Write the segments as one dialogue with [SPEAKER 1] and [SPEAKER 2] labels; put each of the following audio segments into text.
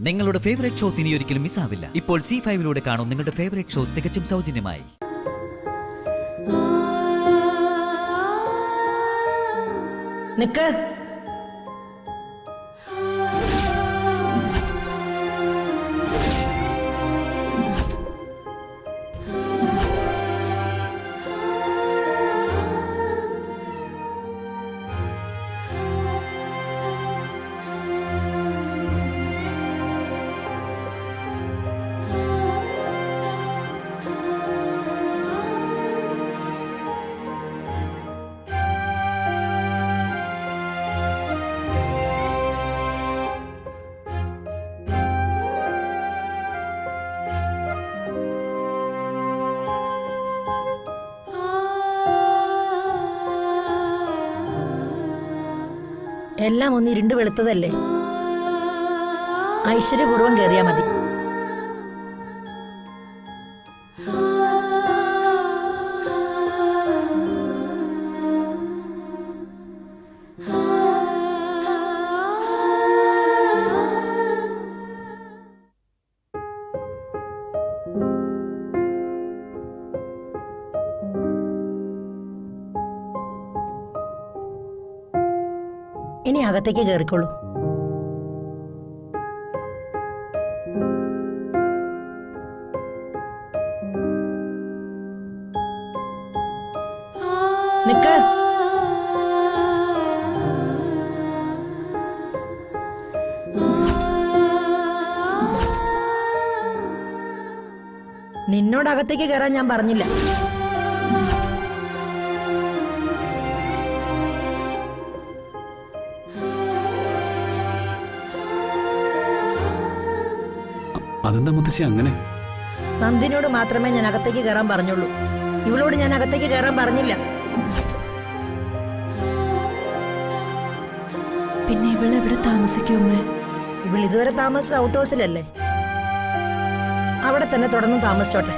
[SPEAKER 1] നിങ്ങളുടെ favourite shows ഇനി ഒരിക്കലും മിസ്സാവില്ല. ഇപ്പോൾ C5 കാണും നിങ്ങളുടെ ഫേവറേറ്റ് ഷോ തികച്ചും സൗജന്യമായി.
[SPEAKER 2] നിക്ക്. എല്ലാം ഒന്ന് ഇരുണ്ട് വെളുത്തതല്ലേ, ഐശ്വര്യപൂർവ്വം കയറിയാ മതി. ഇനി അകത്തേക്ക് കയറിക്കോളൂ. നിക്ക്. നിന്നോട് അകത്തേക്ക് കയറാൻ ഞാൻ പറഞ്ഞില്ല.
[SPEAKER 3] അതെന്താ മുത്തശ്ശി അങ്ങനെ?
[SPEAKER 2] നന്ദിനോട് മാത്രമേ ഞാൻ അകത്തേക്ക് കയറാൻ പറഞ്ഞുള്ളൂ. ഇവളോട് ഞാൻ അകത്തേക്ക് കയറാൻ പറഞ്ഞില്ല.
[SPEAKER 4] പിന്നെ ഇവളെവിടെ താമസിക്കുമേ?
[SPEAKER 2] ഇവൾ ഇതുവരെ താമസിച്ച ഔട്ട് ഹൗസിലല്ലേ, അവിടെ തന്നെ തുടർന്നും താമസിച്ചോട്ടെ.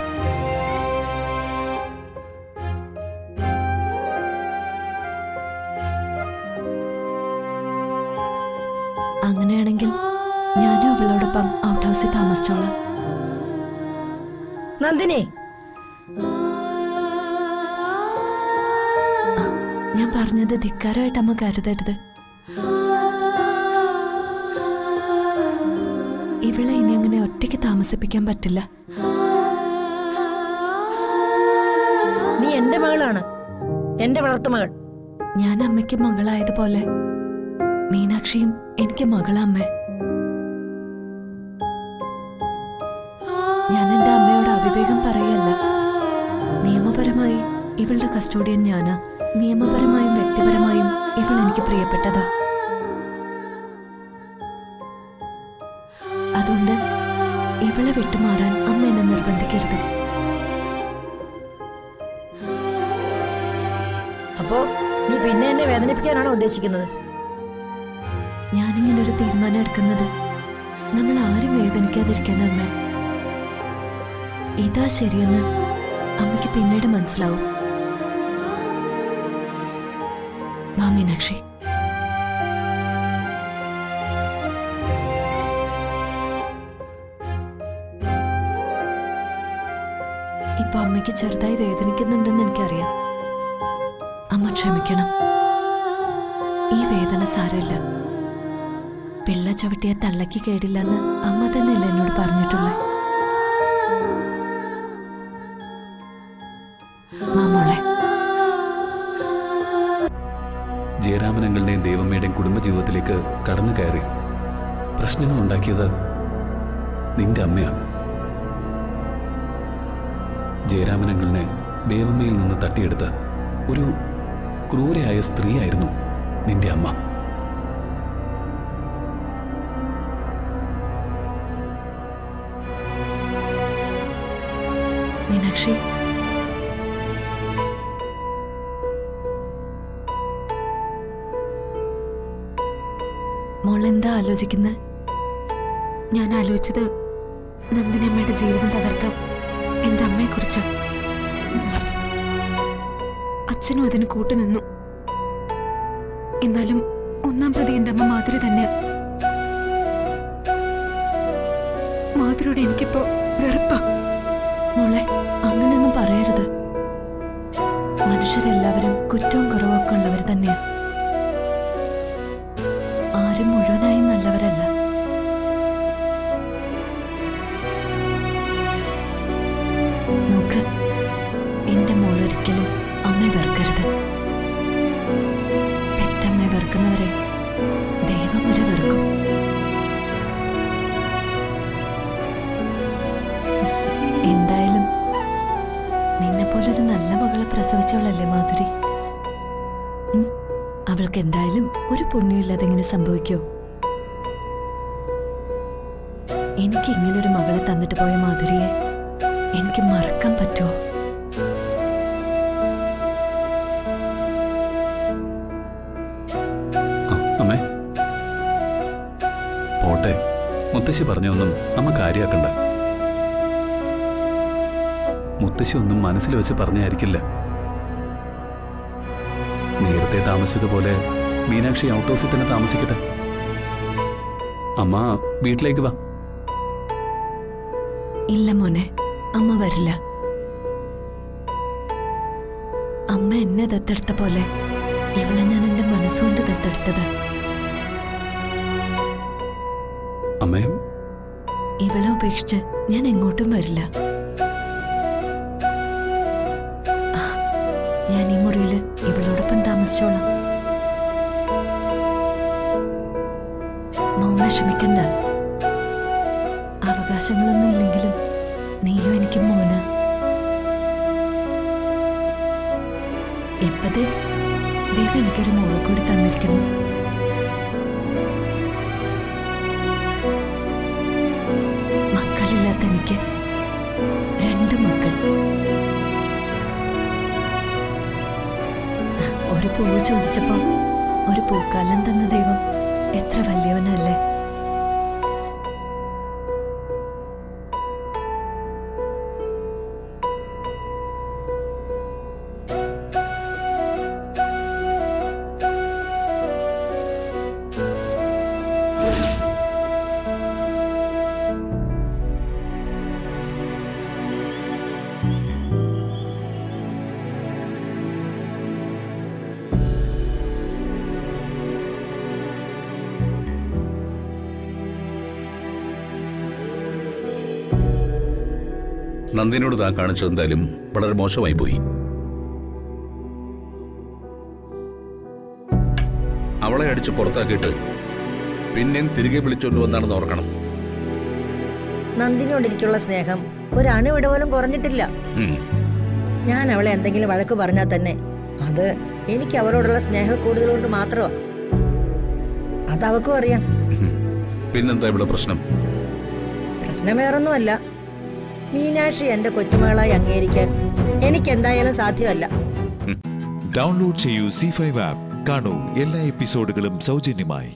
[SPEAKER 4] അങ്ങനെയാണെങ്കിൽ ഞാനും ഇവളോടൊപ്പം ഔട്ട് ഹൗസിൽ താമസിച്ചോളാം.
[SPEAKER 2] നന്ദിനി,
[SPEAKER 4] ഞാൻ പറഞ്ഞത് ധിക്കാരമായിട്ട് അമ്മ കരുതരുത്. ഇവളെ ഇനി അങ്ങനെ ഒറ്റയ്ക്ക് താമസിപ്പിക്കാൻ പറ്റില്ല.
[SPEAKER 2] നീ എന്റെ മകളാണ്, എന്റെ വളർത്തുമകൾ.
[SPEAKER 4] ഞാൻ അമ്മയ്ക്ക് മകളായതുപോലെ മീനാക്ഷിയും എനിക്ക് മകളമ്മേ. ഞാൻ എന്റെ അമ്മയോട് അവിവേകം പറയല്ല. നിയമപരമായി ഇവളുടെ കസ്റ്റോഡിയൻ ഞാനാ. നിയമപരമായും വ്യക്തിപരമായും ഇവൾ എനിക്ക് പ്രിയപ്പെട്ടതാ. അതുകൊണ്ട് ഇവളെ വിട്ടുമാറാൻ അമ്മ എന്നെ നിർബന്ധിക്കരുത്.
[SPEAKER 2] അപ്പോ നീ പിന്നെ എന്നെ വേദനിപ്പിക്കാനാണോ ഉദ്ദേശിക്കുന്നത്?
[SPEAKER 4] ഞാനിങ്ങനൊരു തീരുമാനം എടുക്കുന്നത് നമ്മൾ ആരും വേദനിക്കാതിരിക്കാൻ അമ്മ. ഇതാ ശരിയെന്ന് അമ്മയ്ക്ക് പിന്നീട് മനസ്സിലാവും. വാ മീനാക്ഷി. ഇപ്പൊ അമ്മയ്ക്ക് ചെറുതായി വേദനിക്കുന്നുണ്ടെന്ന് എനിക്കറിയാം. അമ്മ ക്ഷമിക്കണം. ഈ വേദന സാരമില്ല. പിള്ള ചവിട്ടിയ തള്ളയ്ക്ക് കേടില്ലെന്ന് അമ്മ തന്നെയല്ല എന്നോട് പറഞ്ഞിട്ടുള്ളത്. മാമോളെ,
[SPEAKER 3] ജയരാമനങ്ങളുടെയും ദേവമ്മയുടെയും കുടുംബജീവിതത്തിലേക്ക് കടന്നു കയറി പ്രശ്നങ്ങൾ ഉണ്ടാക്കിയത് നിന്റെ അമ്മയാണ്. ജയരാമനങ്ങളിനെ ദേവമ്മയിൽ നിന്ന് തട്ടിയെടുത്ത ഒരു ക്രൂരയായ സ്ത്രീയായിരുന്നു നിന്റെ അമ്മ.
[SPEAKER 4] മീനാക്ഷി, മോളെന്താ ആലോചിക്കുന്നത്?
[SPEAKER 5] ഞാൻ ആലോചിച്ചത് നന്ദിനമ്മയുടെ ജീവിതം തകർത്ത എന്റെ അമ്മയെക്കുറിച്ച്. അച്ഛനും അതിന് കൂട്ടുനിന്നു. എന്നാലും ഒന്നാം പ്രതി എന്റെ അമ്മ മാധുരി തന്നെ. മാധുരിയോട് എനിക്കിപ്പോ വെറുപ്പാ.
[SPEAKER 4] മോളെ, അങ്ങനെയൊന്നും പറയരുത്. മനുഷ്യരെല്ലാവരും കുറ്റവും കുറവൊക്കെ ഉള്ളവർ തന്നെയാ. ആരും മുഴുവനായും നല്ലവരല്ല. നോക്ക്, എന്റെ മോളൊരിക്കലും അമ്മയെ വെറുക്കരുത്. പെറ്റമ്മയെ വെറുക്കുന്നവരെ ദൈവം വരെ വെറുക്കും. എന്തായാലും നിന്നെപ്പോലൊരു നല്ല മകളെ പ്രസവിച്ചവളല്ലേ മാധുരി. അവൾക്ക് എന്തായാലും ഒരു പുണ്യമില്ലാതെ ഇങ്ങനെ സംഭവിക്കോ? എനിക്ക് ഇങ്ങനൊരു മകളെ തന്നിട്ട് പോയ മാധുരിയെ എനിക്ക് മറക്കാൻ പറ്റുമോ?
[SPEAKER 3] അമ്മേ, പോട്ടെ. മുത്തശ്ശി പറഞ്ഞൊന്നും അമ്മ കാര്യാക്കണ്ട. മുത്തശ്ശി ഒന്നും മനസ്സിൽ വെച്ച് പറഞ്ഞായിരിക്കില്ല. നേരത്തെ താമസിച്ചതുപോലെ മീനാക്ഷി ഔട്ട് ഹൗസിൽ തന്നെ താമസിക്കട്ടെ. അമ്മ വീട്ടിലേക്ക് വാ.
[SPEAKER 4] ഇല്ല മോനെ, അമ്മ വരില്ല. അമ്മ എന്നെ ദത്തെടുത്ത പോലെ ഇവളെ ഞാൻ എന്റെ മനസ്സുകൊണ്ട് ദത്തെടുത്തത്.
[SPEAKER 3] അമ്മേ,
[SPEAKER 4] ഇവളെ ഉപേക്ഷിച്ച് ഞാൻ എങ്ങോട്ടും വരില്ല. ഞാൻ ഈ മുറിയിൽ ഇവളോടൊപ്പം താമസിച്ചോളാം. മോൻ വിഷമിക്കണ്ട. അവകാശങ്ങളൊന്നും ഇല്ലെങ്കിലും നീയും എനിക്ക് മോന. ഇപ്പതേ ദൈവം എനിക്കൊരു മോളെ കൂടി തന്നിരിക്കുന്നു. മക്കളില്ലാത്ത എനിക്ക് 2 മക്കൾ. ഒരു പൂവ് ചോദിച്ചപ്പോ ഒരു പൂക്കാലം തന്ന ദൈവം എത്ര വലിയവനല്ലേ.
[SPEAKER 6] നന്ദിനോട് താൻ കാണിച്ചത് എന്തായാലും വളരെ മോശമായി പോയി. അവളെ അടിച്ച് പുറത്താക്കിയിട്ട് പിന്നെയും തിരികെ വിളിച്ചോണ്ട് വന്നാണെന്ന് ഓർക്കണം.
[SPEAKER 2] നന്ദിനോട് എനിക്കുള്ള സ്നേഹം ഒരണുവിട പോലും കുറഞ്ഞിട്ടില്ല. ഞാൻ അവളെ എന്തെങ്കിലും വഴക്ക് പറഞ്ഞാൽ തന്നെ അത് എനിക്ക് അവളോടുള്ള സ്നേഹം കൂടുതൽ കൊണ്ട് മാത്രമാ. അത് അവക്കും അറിയാം.
[SPEAKER 6] പിന്നെന്താ ഇവിടെ പ്രശ്നം?
[SPEAKER 2] പ്രശ്നം വേറൊന്നുമല്ല. മീനാക്ഷി എന്റെ കൊച്ചുമകളായി അംഗീകരിക്കാൻ എനിക്ക് എന്തായാലും സാധ്യമല്ല.
[SPEAKER 7] ഡൗൺലോഡ് ചെയ്യൂ C5 ആപ്പ്. കാണൂ എല്ലാ എപ്പിസോഡുകളും സൗജന്യമായി.